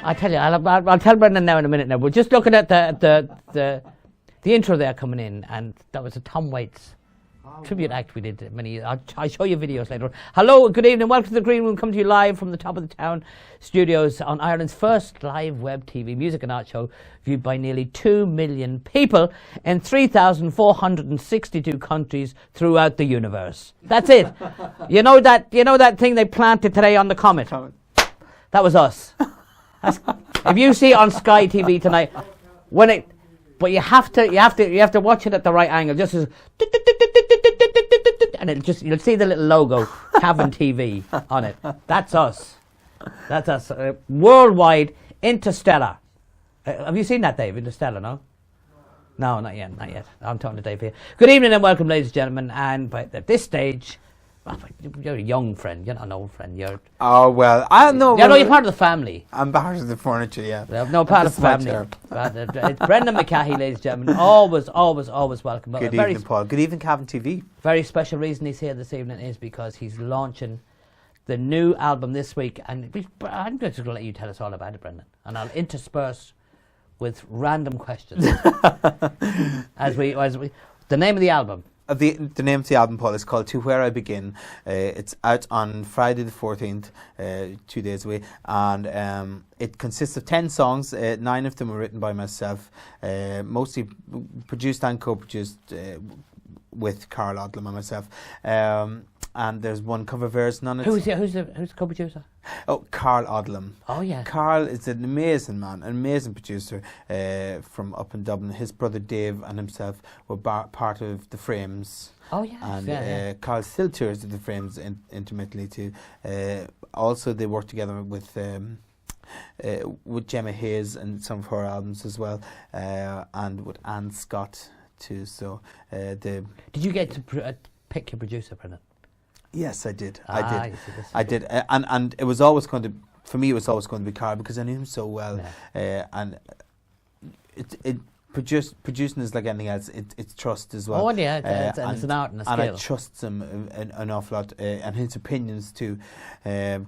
I tell you, I'll tell Brendan now in a minute. Now we're just looking at the intro there coming in, and that was a Tom Waits tribute act we did many. I'll show you videos later on. Hello, good evening, welcome to the Green Room. Come to you live from the top of the town studios on Ireland's first live web TV music and art show, viewed by nearly 2 million people in 3,462 countries throughout the universe. That's it. You know that thing they planted today on the comet? That was us. If you see it on Sky TV tonight, but you have to watch it at the right angle. Just as, and you'll see the little logo, Cavan TV, on it. That's us. That's us. Worldwide, Interstellar. Have you seen that, Dave? Interstellar, no? No, not yet. I'm talking to Dave here. Good evening and welcome, ladies and gentlemen. And at this stage, you're a young friend. You're not an old friend. Oh, well, I don't know. You're part of the family. I'm part of the furniture, yeah. No, part of the family. It's Brendan McCahey, ladies and gentlemen. Always welcome. Good evening, Paul. Good evening, Cavan TV. Very special reason he's here this evening is because he's launching the new album this week. And I'm just going to let you tell us all about it, Brendan. And I'll intersperse with random questions. as we the name of the album. The name of the album, Paul, is called To Where I Begin. It's out on Friday the 14th, 2 days away, and it consists of 10 songs. 9 of them were written by myself, mostly produced and co-produced with Carl Odlum and myself. And there's one cover version on it. Who's the co-producer? Oh, Carl Odlum. Oh, yeah. Carl is an amazing man, an amazing producer from up in Dublin. His brother Dave and himself were part of The Frames. Oh, yeah. And Carl still tours with The Frames intermittently too. Also, they work together with Gemma Hayes and some of her albums as well, and with Anne Scott too. So, did you get to pick your producer, Brendan? Yes, I did. I did, and it was always going to, for me, it was always going to be Carl because I knew him so well, and producing is like anything else. It's trust as well. Oh yeah, it's an art and a skill. And I trust him an awful lot, and his opinions too.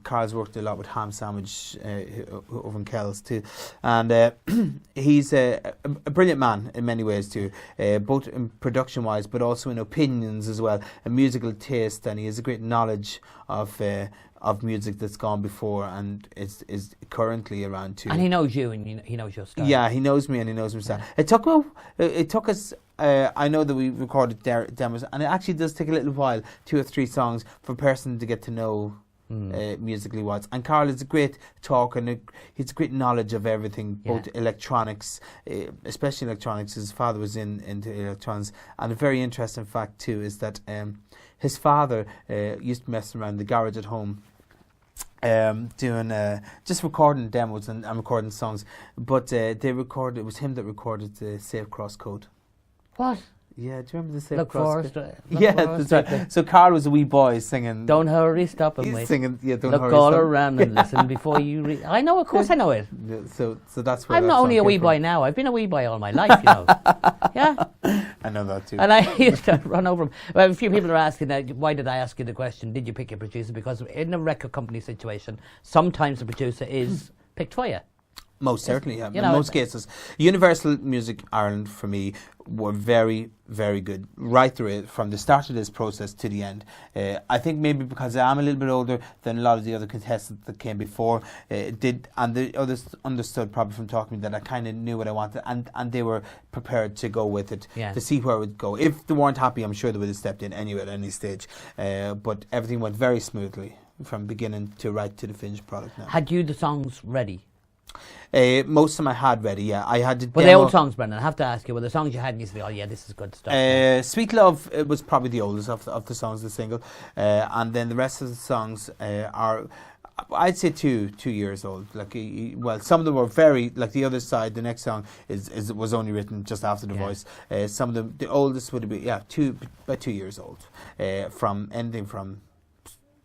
Carl's worked a lot with Ham Sandwich over in Kells too, and he's a brilliant man in many ways too, both in production wise, but also in opinions as well, a musical taste, and he has a great knowledge of music that's gone before and is currently around too. And he knows you, and he knows your style. Yeah, he knows me and he knows himself. It took us. I know that we recorded demos, and it actually does take a little while, 2 or 3 songs, for a person to get to know musically wise. And Carl is a great talker, and he's a great knowledge of everything, both electronics, especially electronics. His father was into electronics, and a very interesting fact too is that his father used to mess around the garage at home, doing just recording demos and recording songs, but it was him that recorded the Safe Cross Code. What? Yeah, do you remember the Safe Look Cross Code? Yeah, that's right. So Carl was a wee boy singing. Don't hurry, stop and wait. Singing, yeah, don't Look hurry. Look all around and listen before you read. I know, of course I know it. Yeah, so that's where I'm not only a wee boy now. I've been a wee boy all my life, you know. Yeah. I know that too. And I used to run over him. Well, a few people are asking that. Why did I ask you the question? Did you pick your producer? Because in a record company situation, sometimes the producer is picked for you. Most certainly, yeah. In most cases. Universal Music Ireland, for me, were very, very good right through it, from the start of this process to the end. I think maybe because I am a little bit older than a lot of the other contestants that came before, and the others understood probably from talking to me that I kind of knew what I wanted, and they were prepared to go with it, to see where it would go. If they weren't happy, I'm sure they would have stepped in anyway at any stage. But everything went very smoothly from beginning to right to the finished product now. Had you the songs ready? Most of them I had ready, yeah. I had to. But the old songs, Brendan, I have to ask you, were the songs you had and you said, oh yeah, this is good stuff? Sweet Love was probably the oldest of the songs, the single. And then the rest of the songs are, I'd say, two years old. Like, well, some of them were very, like the other side, the next song was only written just after The Voice. Some of them, the oldest would be, about 2 years old. From anything from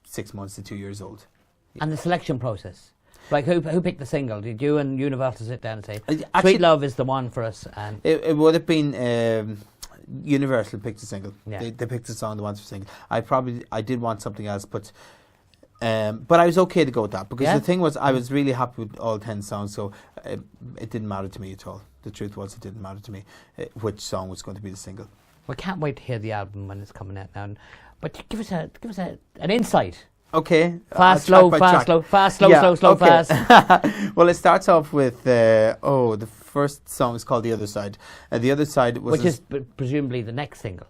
6 months to 2 years old. Yeah. And the selection process? Like, who picked the single? Did you and Universal sit down and say, Sweet Love is the one for us? And it would have been Universal picked the single. Yeah. They picked the song they wanted to sing. I did want something else, but But I was okay to go with that because Yeah? the thing was I was really happy with all 10 songs, so it didn't matter to me at all. The truth was it didn't matter to me which song was going to be the single. We can't wait to hear the album when it's coming out now. But give us an insight. Okay. Fast, slow, fast, slow, fast, slow, slow, slow, okay. fast. Well, it starts off with the first song is called "The Other Side." The Other Side was Which is presumably the next single.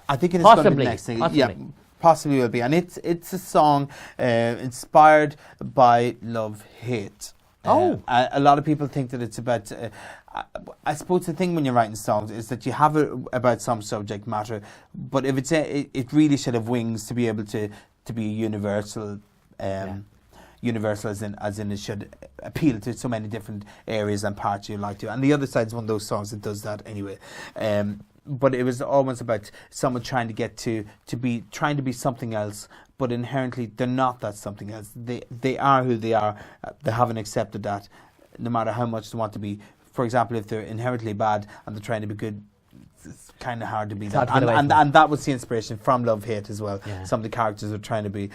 I think it is going to be Possibly, the next single. possibly. Yeah, possibly will be, and it's a song inspired by love hate. A lot of people think that it's about. I suppose the thing when you're writing songs is that you have it about some subject matter, but if it really should have wings to be able to be universal. Universal as in it should appeal to so many different areas and parts you like to. And The Other Side is one of those songs that does that anyway. But it was almost about someone trying to get to be trying to be something else, but inherently they're not that something else. They are who they are. They haven't accepted that, no matter how much they want to be. For example, if they're inherently bad and they're trying to be good, it's kind of hard to be that. And that was the inspiration from Love Hate as well. Yeah. Some of the characters were trying to be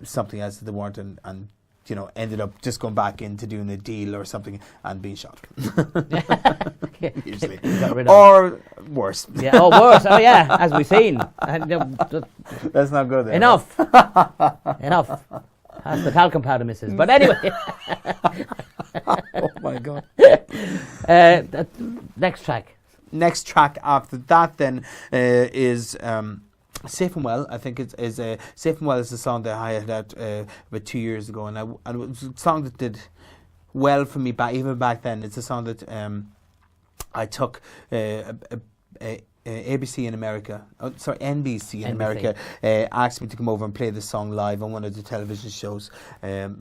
something else that they weren't, and you know, ended up just going back into doing a deal or something and being shot. Usually. Or worse. Yeah, or worse. Oh yeah, as we've seen. Let's not go there. Enough. Enough. That's the talcum powder misses. But anyway. Oh my God. Next track. Next track after that then is Safe and Well. I think it's Safe and Well is a song that I had out about 2 years ago, and it was a song that did well for me even back then. It's a song that I took ABC in America, NBC in America asked me to come over and play the song live on one of the television shows.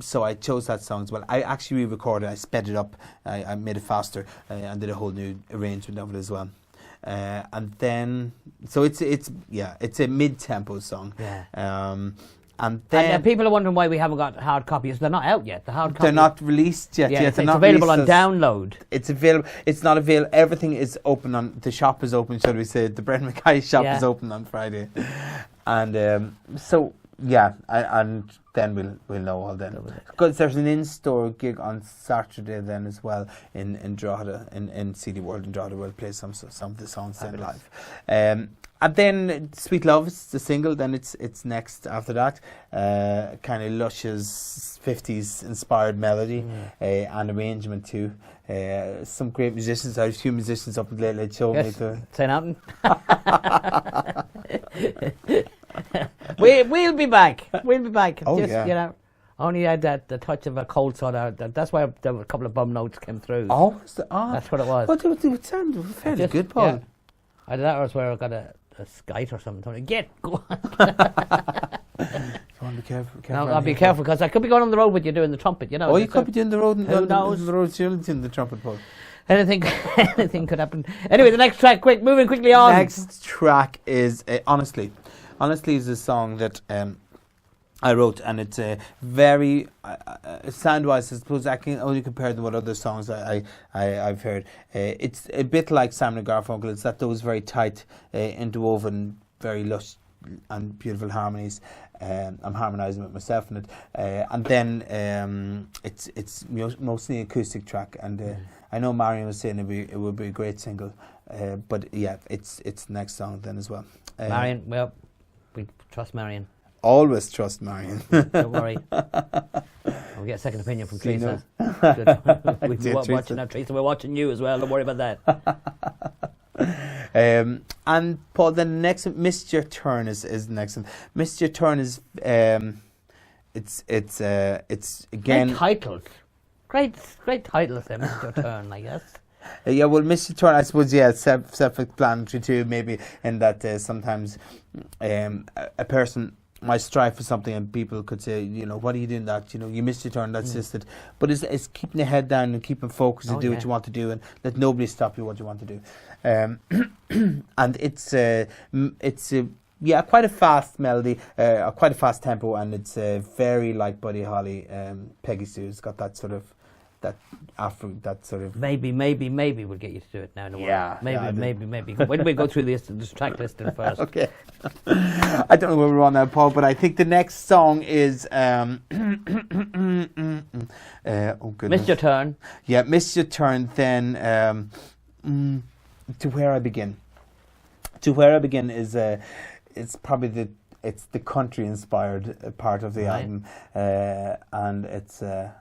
So I chose that song as well. I actually re-recorded it, I sped it up, I made it faster and did a whole new arrangement of it as well. And then, so it's a mid-tempo song. Yeah. And then people are wondering why we haven't got hard copies. They're not out yet. The hard copies. They're not released yet. Yeah, it's not available on download. It's available. It's not available. Everything is open on the shop is open. Shall we say the Brent McCahey shop is open on Friday, and so yeah, and then we'll know all then. Because there's an in-store gig on Saturday then as well in Drogheda in CD World in Drogheda. We'll play some of the songs then live. And then Sweet Love is the single. Then it's next after that. Kind of luscious 50s inspired melody and arrangement too. Some great musicians. I have a few musicians up at Late Late Show. Yes, St. Alton. We'll be back. We'll be back. Oh, just, yeah. You know, only had the touch of a cold soda. That's why there were a couple of bum notes came through. Oh, that's what it was. But they sounded fairly good, Paul. Yeah. Either that or it's where I got a skite or something. Go on. Be careful. No, I'll be careful because I could be going on the road with you doing the trumpet. You know. Oh, you could be doing the road. Who knows? The road doing the trumpet, Paul. Anything could happen. Anyway, the next track. Moving quickly on. Next track is honestly is a song that I wrote, and it's very sound-wise. I suppose I can only compare them with other songs I've heard. It's a bit like Simon & Garfunkel. It's that those very tight, interwoven, very lush and beautiful harmonies. I'm harmonising with myself in it, and then it's mostly an acoustic track. And I know Marion was saying it would be a great single, but yeah, it's the next song then as well. Marion, well, we trust Marion. Always trust Marion. Don't worry. We'll get a second opinion from Teresa. We're watching that, Teresa. We're watching you as well. Don't worry about that. And Paul, the next Missed Your Turn is the next one. Missed Your Turn is it's again great titles. Great titles. Missed Your Turn, I guess. Yeah, well, Missed Your Turn, I suppose, yeah, it's self-explanatory too, maybe, in that sometimes a person might strive for something and people could say, you know, what are you doing that? You know, you missed your turn, that's just it. But it's keeping your head down and keeping focused and do what you want to do and let nobody stop you what you want to do. And it's quite a fast melody, quite a fast tempo, and it's very like Buddy Holly, Peggy Sue. It's got that sort of that after that sort of. Maybe we'll get you to do it now in a while. Yeah, Maybe. When we go through this track listing first. Okay. I don't know where we're on now, Paul, but I think the next song is oh goodness. Missed Your Turn. Yeah, Missed Your Turn. Then To Where I Begin. To Where I Begin is it's probably the country inspired part of the album, and it's a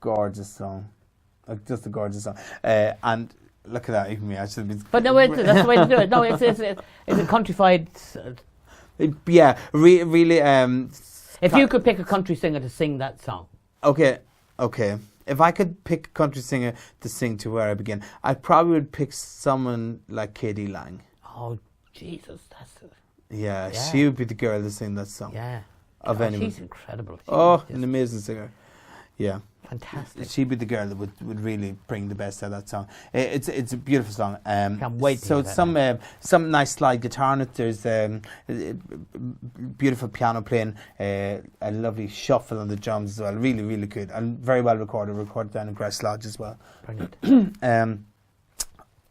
gorgeous song, just a gorgeous song, and look at that, even me, I should be. But no, that's the way to do it. No, it's a countrified. Yeah, really. If you could pick a country singer to sing that song. Okay. If I could pick a country singer to sing To Where I Begin, I probably would pick someone like Katie Lang. Oh, Jesus, that's. Yeah, she would be the girl to sing that song. Yeah. Of anyone. She's incredible. An amazing singer. Yeah. Fantastic. She'd be the girl that would really bring the best out of that song. It's a beautiful song. Can't wait to so hear some nice slide guitar on it. There's beautiful piano playing, a lovely shuffle on the drums as well. Really, really good and very well recorded. Recorded down in Grass Lodge as well. Brilliant.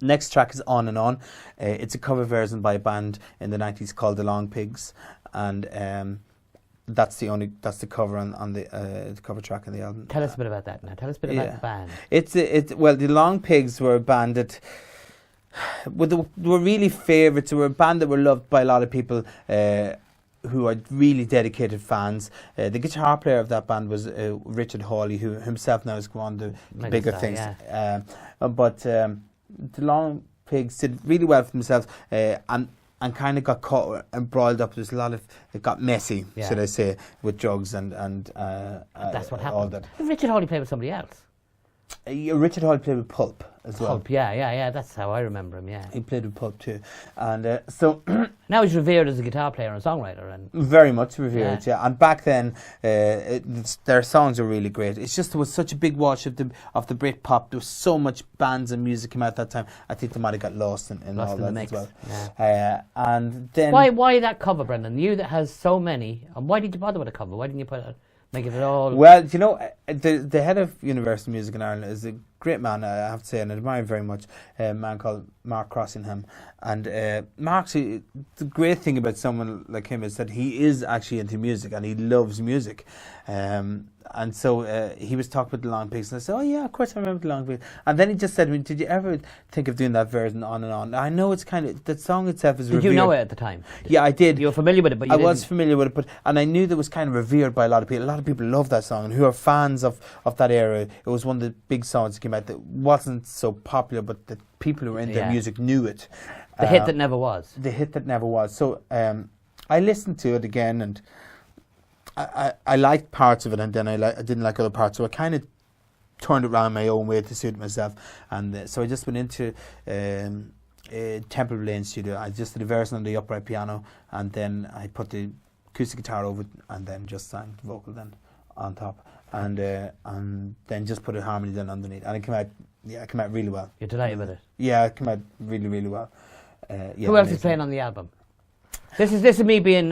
Next track is On and On. It's a cover version by a band in the 90s called the Long Pigs, and that's the cover on the cover track on the album. Tell us a bit about that now. Tell us a bit about the band. Well, the Long Pigs were a band that were really favourites. They were a band that were loved by a lot of people who are really dedicated fans. The guitar player of that band was Richard Hawley, who himself now has gone on to bigger things. Yeah. But the Long Pigs did really well for themselves, and kind of got caught and embroiled up. There's a lot of it got messy, should I say, with drugs and that's what happened. All that. Richard Hawley played with somebody else. Richard Hawley played with Pulp as well. Pulp, yeah. That's how I remember him. Yeah, he played with Pulp too, and so now he's revered as a guitar player and songwriter, and very much revered. Yeah, and back then, their songs were really great. It's just there was such a big wash of the Britpop. There was so much bands and music came out that time. I think they might have got lost in all that mix. as well. Yeah. And then why that cover, Brendan? You that has so many, and why did you bother with a cover? Why didn't you make it at all? Well, you know, the head of Universal Music in Ireland is a great man, I have to say, and I admire him very much, a man called Mark Crossingham. And Mark's, the great thing about someone like him is that he is actually into music and he loves music. And so he was talking about the Long Pigs, and I said, oh yeah, of course I remember the Long Pigs. And then he just said to me, did you ever think of doing that version On and On? I know it's kind of, the song itself is revered. Did you know it at the time? Yeah, I did. You were familiar with it, but you didn't. I was familiar with it, and I knew that it was kind of revered by a lot of people. A lot of people love that song and who are fans of that era. It was one of the big songs that came out that wasn't so popular, but the people who were into music knew it. The hit that never was. The hit that never was. So I listened to it again, and I liked parts of it, and then I didn't like other parts. So I kind of turned it around my own way to suit myself, and so I just went into Temple Lane studio. I just did a version on the upright piano, and then I put the acoustic guitar over it, and then just sang the vocal then on top, and then just put a harmony then underneath, and it came out really well. You're delighted with it? Yeah, it came out really, really well. Who else is playing on the album? This is me being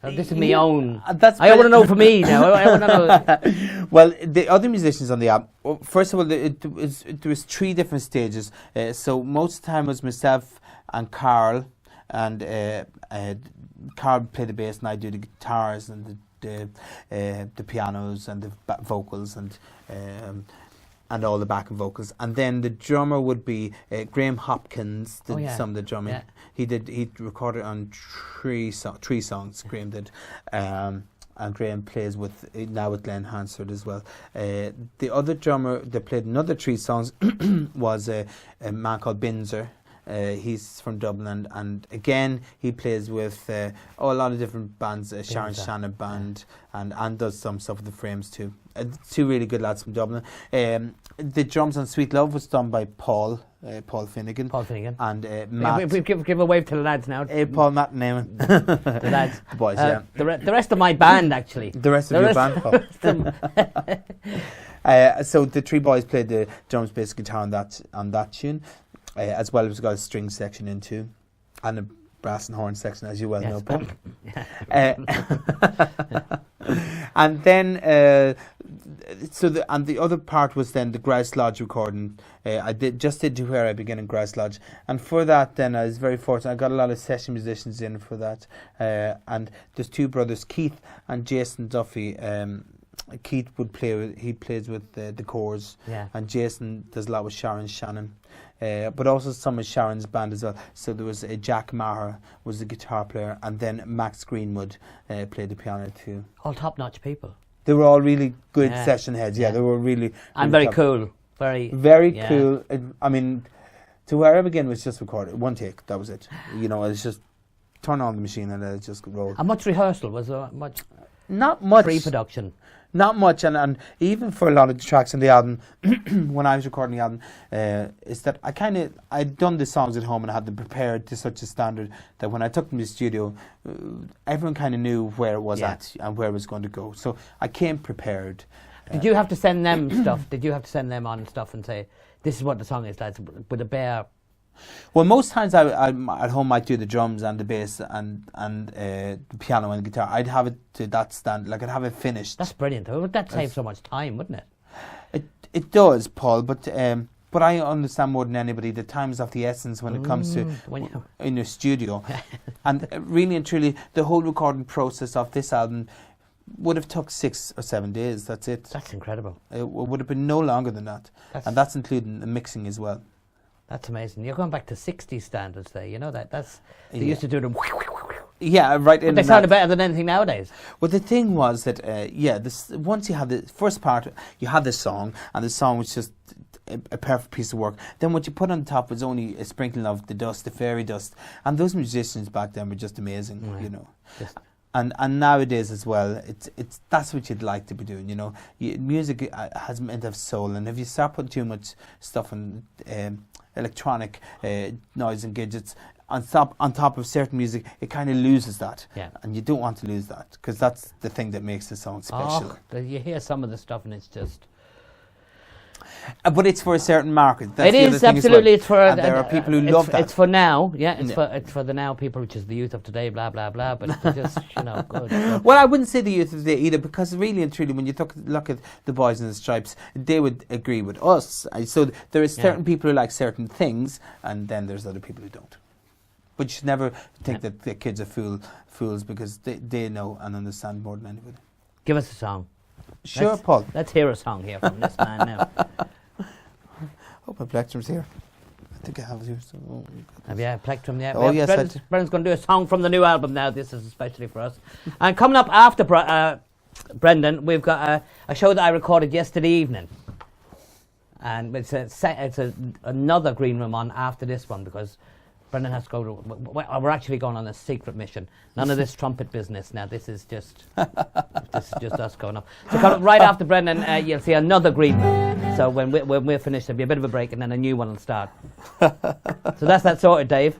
this is my own. I want to know for me now. I want to know. Well, the other musicians on the album, first of all, there was 3 different stages. So most of the time it was myself and Carl, and Carl played the bass and I do the guitars and the pianos and the vocals and all the backing vocals. And then the drummer would be Graham Hopkins did some of the drumming. Yeah. He recorded on 3 songs, Graham did. And Graham plays with Glenn Hansford as well. The other drummer that played another 3 songs was a man called Binzer. He's from Dublin, and again he plays with a lot of different bands, Sharon Shannon Band, and does some stuff with the Frames too. 2 really good lads from Dublin. The drums on Sweet Love was done by Paul Finnegan. And Matt. Give a wave to the lads now. Paul, Matt and Eamon. The lads. The boys, the rest of my band, actually. The rest of your band, Paul. So the 3 boys played the drums, bass, guitar on that tune. As well as got a string section in too, and a brass and horn section, as you well know, Paul. And then, the other part was then the Grouse Lodge recording. I did To Where I Begin in Grouse Lodge, and for that, then I was very fortunate. I got a lot of session musicians in for that, and there's two brothers, Keith and Jason Duffy. Keith would he plays with the chorus, and Jason does a lot with Sharon Shannon. But also some of Sharon's band as well. So there was Jack Maher was the guitar player, and then Max Greenwood played the piano too. All top-notch people. They were all really good session heads. Yeah, they were really. And very cool. Very cool. I mean, To Where I Begin was just recorded, one take. That was it. You know, it's just turn on the machine and it just rolled. How much rehearsal was there? Much? Not much. Pre-production. Not much, and even for a lot of the tracks on the album, when I was recording the album, is that I'd done the songs at home and I had them prepared to such a standard that when I took them to the studio, everyone kind of knew where it was at and where it was going to go. So I came prepared. Did you have to send them stuff? Did you have to send them on stuff and say, this is what the song is, lads, with a bare... Well, most times I at home might do the drums and the bass and the piano and the guitar. I'd have it to that stand, like I'd have it finished. That's brilliant. That saves so much time, wouldn't it? It does, Paul. But I understand more than anybody that time is of the essence when it comes to in your studio. And really and truly, the whole recording process of this album would have took 6 or 7 days. That's it. That's incredible. It would have been no longer than that, and that's including the mixing as well. That's amazing. You're going back to 60s standards there. You know they used to do them. Yeah, right. But they sounded better than anything nowadays. Well, the thing was that once you had the first part, you had the song, and the song was just a perfect piece of work. Then what you put on top was only a sprinkling of the dust, the fairy dust, and those musicians back then were just amazing. You know. And nowadays as well, it's that's what you'd like to be doing. You know, music has meant to have soul, and if you start putting too much stuff on electronic noise and gadgets on top of certain music, it kind of loses that. And you don't want to lose that, because that's the thing that makes the song special. You hear some of the stuff and it's just... But it's for a certain market. That's it is, absolutely. It's for... And there are people who love that. It's for now, it's for the now people, which is the youth of today, blah, blah, blah. But it's just, good. Well, I wouldn't say the youth of today either, because really and truly, when you look at the Boys in the Stripes, they would agree with us. So there is certain people who like certain things, and then there's other people who don't. But you should never think that the kids are fools, because they know and understand more than anybody. Give us a song. Sure, Paul. Let's hear a song here from this man now. Hope my plectrum's here. I think I have it here. Have you a plectrum? Yeah. Oh, yes. Brendan's going to do a song from the new album now. This is especially for us. And coming up after Brendan, we've got a show that I recorded yesterday evening. And it's another green room on after this one, because Brendan has to go to... We're actually going on a secret mission. None of this trumpet business now. This is just us going up. So right after Brendan, you'll see another green room. So when we're finished, there'll be a bit of a break, and then a new one will start. So that's that sorted, Dave.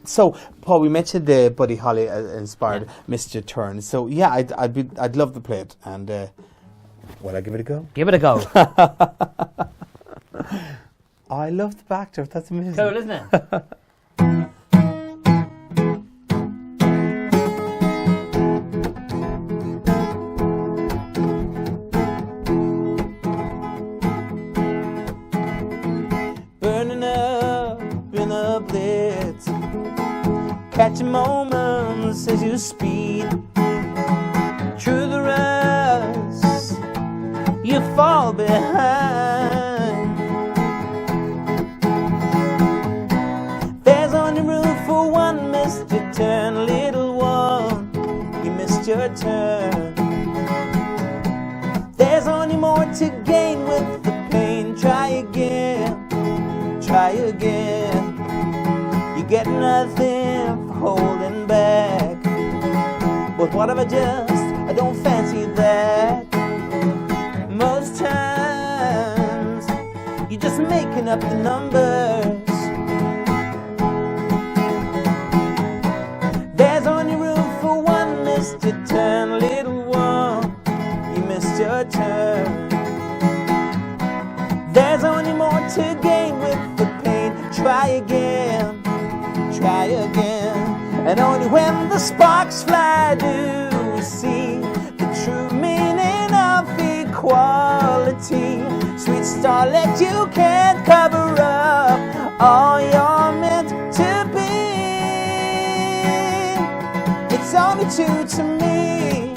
So, Paul, we mentioned the Buddy Holly inspired Mr. Turn. So, yeah, I'd love to play it. And will I give it a go? Give it a go. I love the backdrop. That's amazing. Cool, isn't it? Burning up in a blitz, catching moments as you speed through the rush. You fall behind. Turn, little one, you missed your turn. There's only more to gain with the pain. Try again, try again. You get nothing for holding back. But what if I don't fancy that. Most times you're just making up the numbers. To turn, little one, you missed your turn. There's only more to gain with the pain. Try again, try And only when the sparks fly do we see the true meaning of equality. Sweet starlet, you can't cover up all you're meant to be. It's only true to me.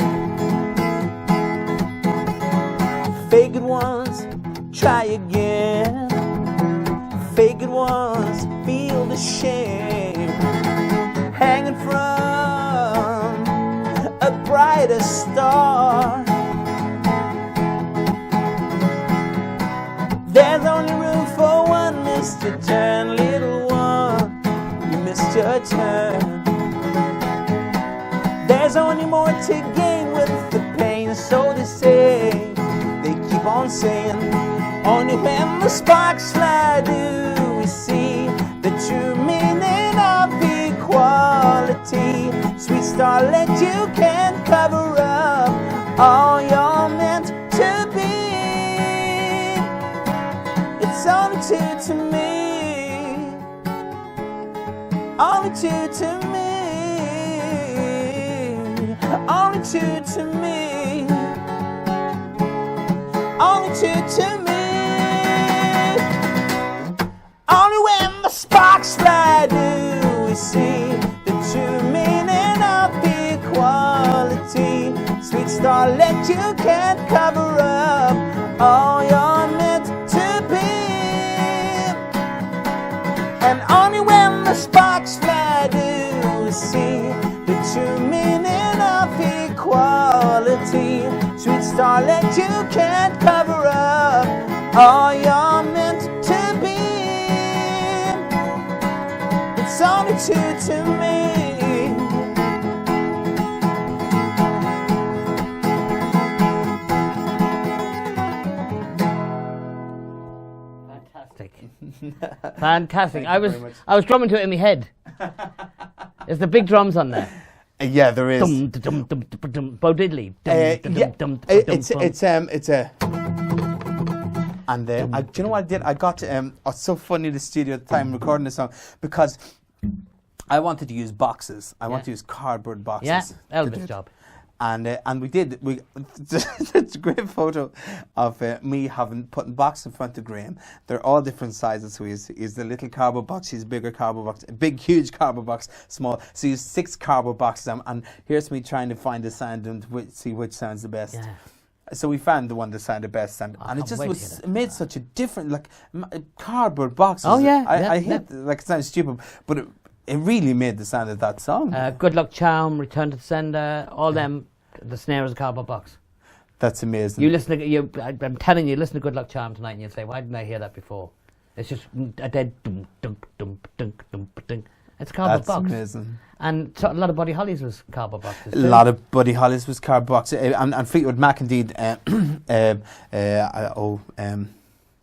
Fake it once, try again. Fake it once, feel the shame hanging from a brighter star. There's only room for one missed your turn, little one. You missed your turn. There's only more to gain with the pain, so they say. They keep on saying, only when the sparks fly do we see the true meaning of equality. Sweet starlet, you can't cover up all you're meant to be. It's only true to me. Only true to me. Only true to me. Only true to me. Only when the sparks fly do we see the true meaning of equality. Sweet starlet, you can't cover up all you're meant to be. And only when the sparks fly do we see the true meaning of equality. Sweet starlet, you can't cover up all you're meant to be. It's only true to me. Fantastic. Fantastic. I was drumming to it in my head. There's the big drums on there. Yeah, there is. Dum, dum, dum, dum, dum, Bo Diddley. It's a. And do you know what I did? I got it's so funny in the studio at the time recording this song because I wanted to use boxes. I wanted to use cardboard boxes. Yeah, Elvis job. And we did. It's a great photo of me putting boxes in front of Graham. They're all different sizes. So he's the little cardboard box. He's a bigger cardboard box. A big, huge cardboard box. Small. So he's 6 cardboard boxes. And here's me trying to find the sound and see which sounds the best. Yeah. So we found the one that sounded best, and it just made such a different cardboard boxes. Oh yeah, I hate it sounds stupid, but it really made the sound of that song. Good Luck Charm, Return to the Sender, all them. The snare is a cardboard box. That's amazing. You listen to I'm telling you, listen to Good Luck Charm tonight, and you'll say, "Why didn't I hear that before?" It's just a dead dum dum dum dum dum dum. It's a cardboard box. That's amazing. And a lot of Buddy Holly's was cardboard boxes too. A lot of Buddy Holly's was cardboard boxes. And Fleetwood Mac indeed.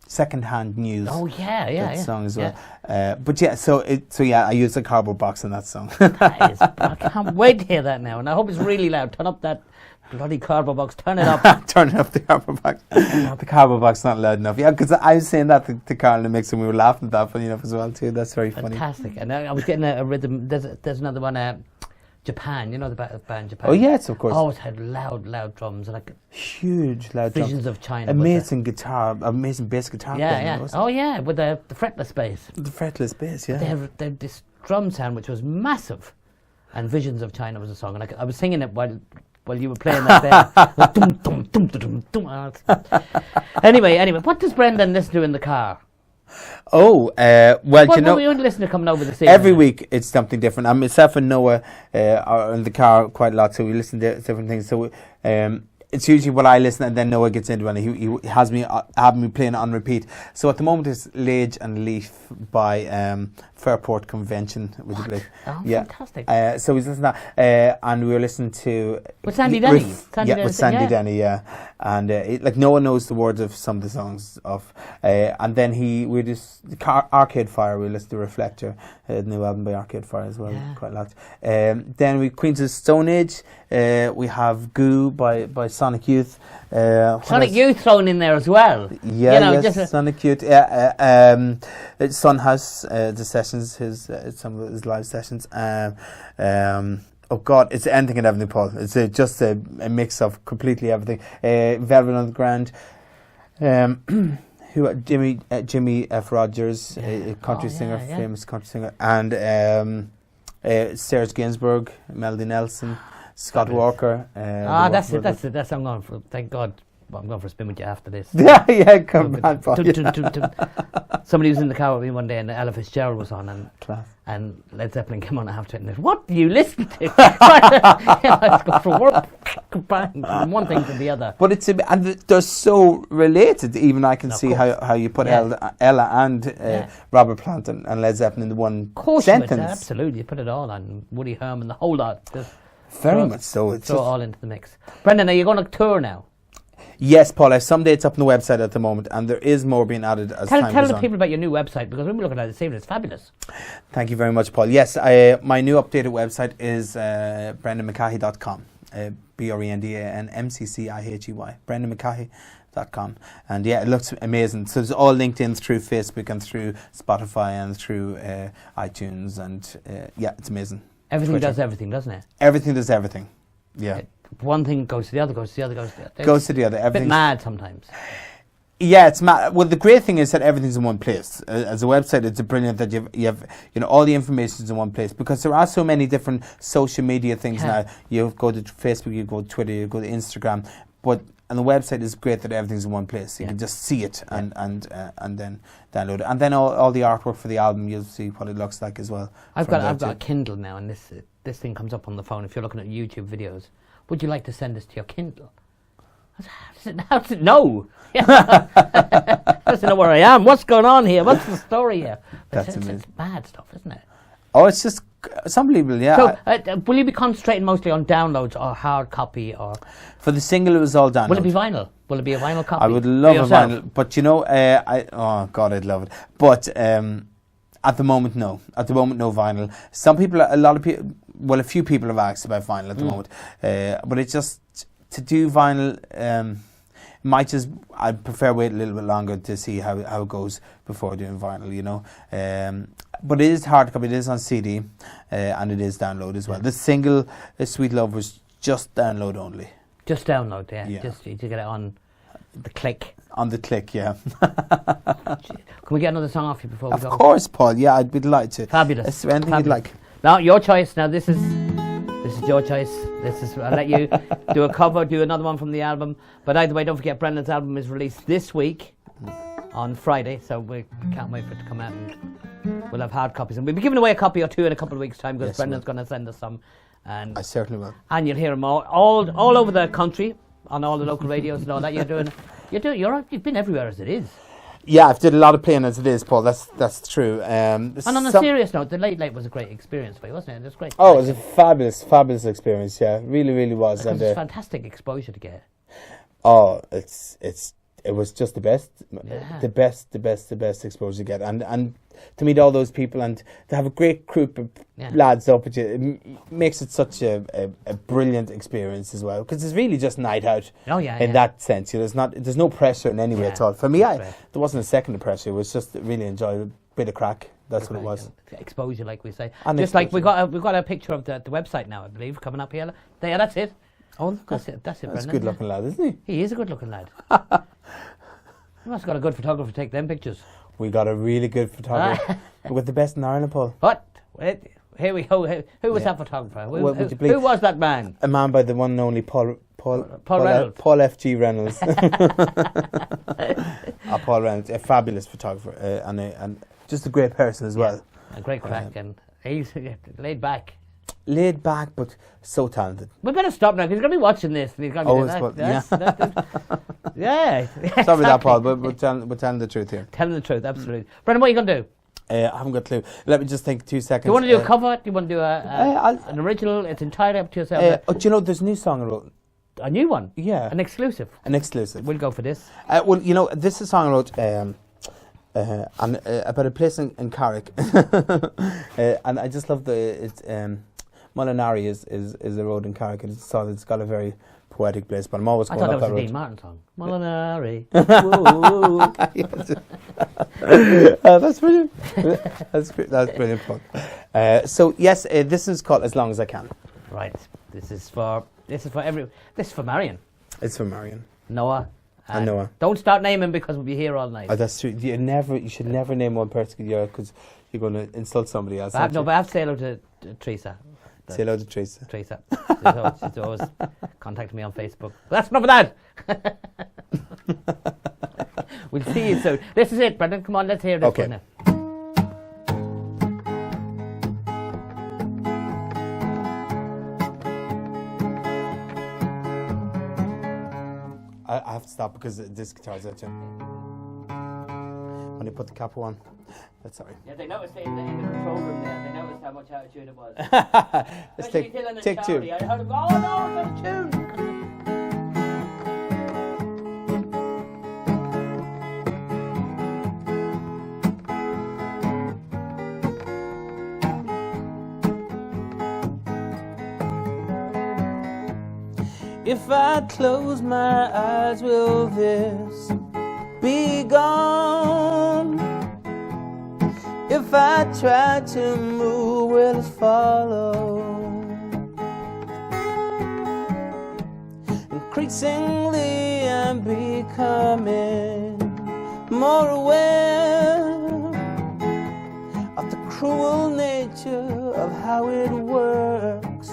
Secondhand News. Oh yeah, that song as well. Yeah. But yeah, so I used a cardboard box in that song. I can't wait to hear that now, and I hope it's really loud. Turn up that bloody cardboard box. Turn it up. Turn up the cardboard box. The cardboard box is not loud enough. Yeah, because I was saying that to Carl in the mix, and we were laughing at that, funny enough as well too. That's very funny. Fantastic. And I was getting a rhythm. There's another one. Japan, you know the band Japan. Oh yes, of course. Always had loud drums, like huge loud drums. Visions of China. Amazing guitar, amazing bass guitar. Yeah. Oh yeah, with the fretless bass. The fretless bass, yeah. They have this drum sound which was massive, and Visions of China was a song, and I was singing it while you were playing that there. Like, dum, dum, dum, dum, dum, dum. Anyway, what does Brendan listen to in the car? Oh, well, you know, we listen to coming over the evening. Every week it's something different. And myself and Noah are in the car quite a lot, so we listen to different things. So it's usually what I listen, and then Noah gets into it, and he has me have me playing it on repeat. So at the moment it's Lage and Leaf by Fairport Convention. Oh, yeah. Fantastic. So we listened to that, and we were listening to with Sandy Denny. With Sandy Denny, yeah. And no one knows the words of some of the songs of. And then we just Arcade Fire. We listened to Reflector, the new album by Arcade Fire as well, quite a lot. Then we Queens of Stone Age. We have Goo by Sonic Youth. Sonic Youth thrown in there as well. Yeah, you know, yes, Sonic Youth. Yeah, Son has the sessions, some of his live sessions. Oh God, it's anything and everything, Paul. It's just a mix of completely everything. Velvet Underground. Jimmy F. Rogers, a country singer, famous country singer, and Serge Gainsbourg, Melody Nelson, Scott Walker. That's it. I'm going for. Thank God, I'm going for a spin with you after this. Yeah, come on, Paul. Somebody was in the car with me one day, and Ella Fitzgerald was on, and Led Zeppelin came on after it. And what do you listen to? Let's go from one thing to the other. But and they're so related. Even I can see how you put Ella and Robert Plant and Led Zeppelin in the one sentence. Absolutely, you put it all on Woody Herman, the whole lot. Very much so. It's throw all into the mix. Brendan, are you going to tour now? Yes, Paul. I have some dates up on the website at the moment, and there is more being added as time goes on. Tell the people about your new website, because we'll be looking at it this evening. It's fabulous. Thank you very much, Paul. Yes, my new updated website is brendanmcahey.com. BrendanMcCahey, brendanmcahey.com. And yeah, it looks amazing. So it's all linked in through Facebook and through Spotify and through iTunes, and it's amazing. Everything does everything, doesn't it? Everything does everything. Yeah. One thing goes to the other, goes to the other, goes to the other. Goes to the other. Everything's a bit mad sometimes. Yeah, it's mad. Well, the great thing is that everything's in one place. As a website, it's brilliant that you have all the information is in one place, because there are so many different social media things now. You go to Facebook, you go to Twitter, you go to Instagram, and the website is great that everything's in one place. You can just see it and then download it, and then all the artwork for the album, you'll see what it looks like as well. I've got a Kindle now, and this thing comes up on the phone if you're looking at YouTube videos. Would you like to send this to your Kindle? No. Doesn't know where I am. What's going on here? What's the story here? That's amazing. It's bad stuff, isn't it? Oh, it's just it's unbelievable, yeah. So, will you be concentrating mostly on downloads or hard copy? Or for the single, it was all download. Will it be vinyl? Will it be a vinyl copy? I would love a vinyl, but oh God, I'd love it. But at the moment, no. At the moment, no vinyl. A few people have asked about vinyl at the moment, but it's just to do vinyl. I'd prefer wait a little bit longer to see how it goes before doing vinyl, But it is hard copy, it is on CD, and it is download as well. The single, Sweet Love, was just download only. Just download, yeah. Just to get it on the click. On the click, yeah. Can we get another song off you before we go? Of course, Paul, yeah, I'd be delighted to. Fabulous. Anything you'd like. Now, your choice. Now, this is your choice. I'll let you do a cover, do another one from the album. But either way, don't forget, Brendan's album is released this week on Friday, so we can't wait for it to come out, and we'll have hard copies. And we'll be giving away a copy or two in a couple of weeks' time, because Brendan's going to send us some. And I certainly will. And you'll hear them all over the country, on all the local radios and all that. You've been everywhere as it is. Yeah, I've did a lot of playing as it is, Paul. That's true. And on a serious note, the Late was a great experience for you, wasn't it? It was great. Oh, it was a fabulous experience. Yeah, really, really was. And it's fantastic exposure to get. Oh, it was just the best, the best exposure to get, and to meet all those people and to have a great group of lads up at you, it makes it such a brilliant experience as well, because it's really just night out. That sense, there's no pressure in any way at all. For me, there wasn't a second of pressure. It was just really enjoyable, bit of crack. That's what it was. Exposure, like we say. And just like we got a picture of the website now, I believe, coming up here. There, that's it. Oh, that's it. That's a good looking lad, isn't he? He is a good looking lad. You must have got a good photographer to take them pictures. We got a really good photographer. With the best in Ireland, Paul. What? Here we go. Who was that photographer? Who was that man? A man by the one and only Paul Reynolds. Paul F.G. Reynolds. Paul Reynolds, a fabulous photographer and just a great person as well. A great crack, and he's laid back. Laid back, but so talented. We better stop now, because he's going to be watching this. And he's going to yeah. Sorry about that, Paul, but we're telling the truth here. Telling the truth, absolutely. Brendan, what are you going to do? I haven't got a clue. Let me just think 2 seconds. Do you want to do a cover? Do you want to do an original? It's entirely up to yourself. Do you know there's a new song I wrote? A new one? Yeah. An exclusive? An exclusive. We'll go for this. This is a song I wrote about a place in Carrick. And I just love Molinari is a road in Carrick, and it's got a very poetic place, but I'm always I going thought up that that was a road. Dean Martin song. Molinari. That's brilliant. That's brilliant fun. So yes, this is called As Long As I Can. Right. This is for Marion. It's for Marion. Noah. And Noah. Don't start naming because we'll be here all night. Oh, that's true. You should never name one person because you're going to insult somebody else. But I have to say hello to Teresa. Say hello to Teresa. Teresa. She's always contacting me on Facebook. That's enough of that. We'll see you soon. This is it, Brendan. Come on, let's hear this Okay. one now. I have to stop because this guitar's out. When you put the capo on, that's sorry. Yeah, they noticed in the control room there. They noticed how much out of tune it was. Let's Especially Dylan and take two. Charlie. I heard them go, oh no, it's out of tune. If I close my eyes, will this be gone? If I try to move, will it follow? Increasingly, I'm becoming more aware of the cruel nature of how it works.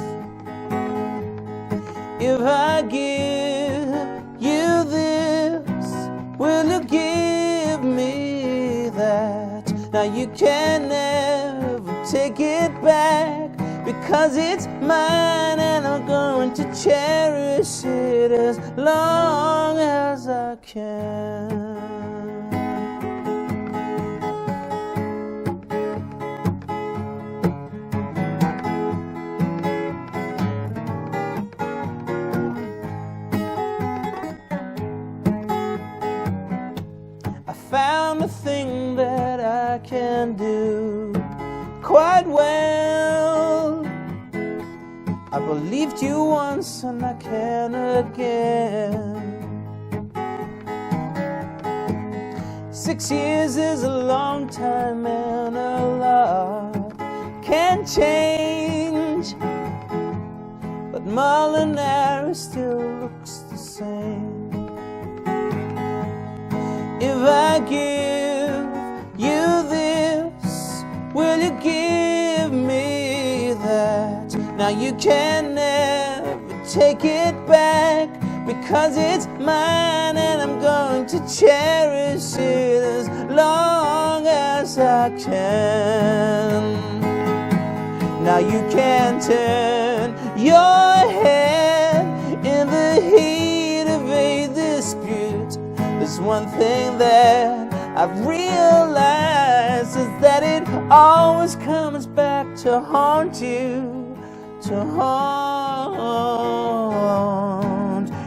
If I give you this, will you give me that? Now you can never take it back, because it's mine and I'm going to cherish it as long as I can. Found a thing that I can do quite well. I believed you once and I can again. 6 years is a long time and a lot can change, but Molinari still looks the same. If I give you this, will you give me that? Now you can never take it back, because it's mine and I'm going to cherish it as long as I can. Now you can turn your head in the heat of a dispute. There's one thing that I've realized, is that it always comes back to haunt you, to haunt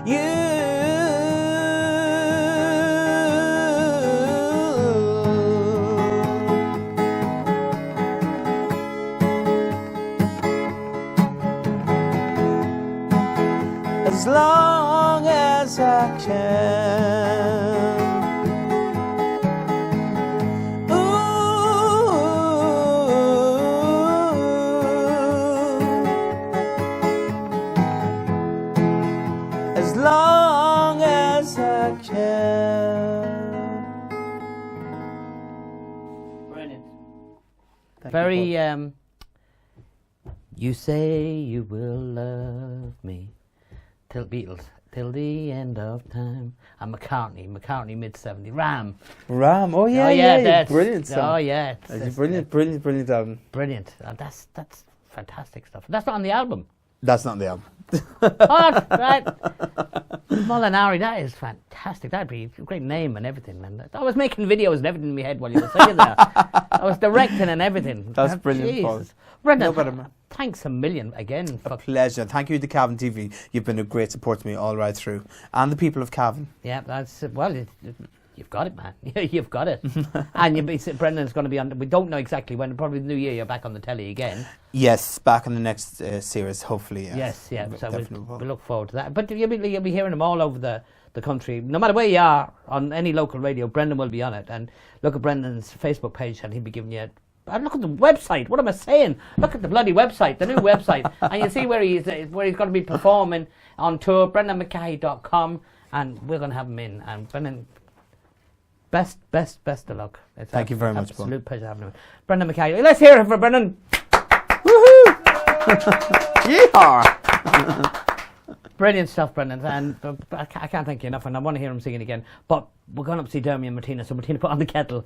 you. As long as I can. As long as I can. Brilliant. Very. You say you will love me till Beatles, till the end of time. And McCartney mid-70s. Ram. Oh yeah, that's brilliant song. Oh yeah, It's a brilliant album. brilliant. That's fantastic stuff. That's not on the album. That's not the album. Oh, that's right. Molinari, that is fantastic. That'd be a great name and everything. And I was making videos and everything in my head while you were singing there. I was directing and everything. That's brilliant, Paul. Jesus. Brendan, No better, man. thanks a million again. A pleasure. Thank you to Cavan TV. You've been a great support to me all right through, and the people of Cavan. Yeah, that's well. You've got it, man. You've got it. And Brendan's going to be on. We don't know exactly when. Probably the new year. You're back on the telly again. Yes, back in the next series, hopefully. Yes, yeah. So we look forward to that. But you'll be hearing them all over the country. No matter where you are on any local radio, Brendan will be on it. And look at Brendan's Facebook page, and he'll be giving you. And look at the website. What am I saying? Look at the bloody website, the new website, and you see where he's going to be performing on tour. BrendanMcCahey.com, and we're going to have him in. And Brendan. Best of luck. Thank you very much, Paul. Absolute pleasure having him. Brendan McCahey. Let's hear it for Brendan. Woohoo! Yeehaw! Brilliant stuff, Brendan. And I can't thank you enough, and I want to hear him singing again. But we're going up to see Dermy and Martina, so Martina, put on the kettle.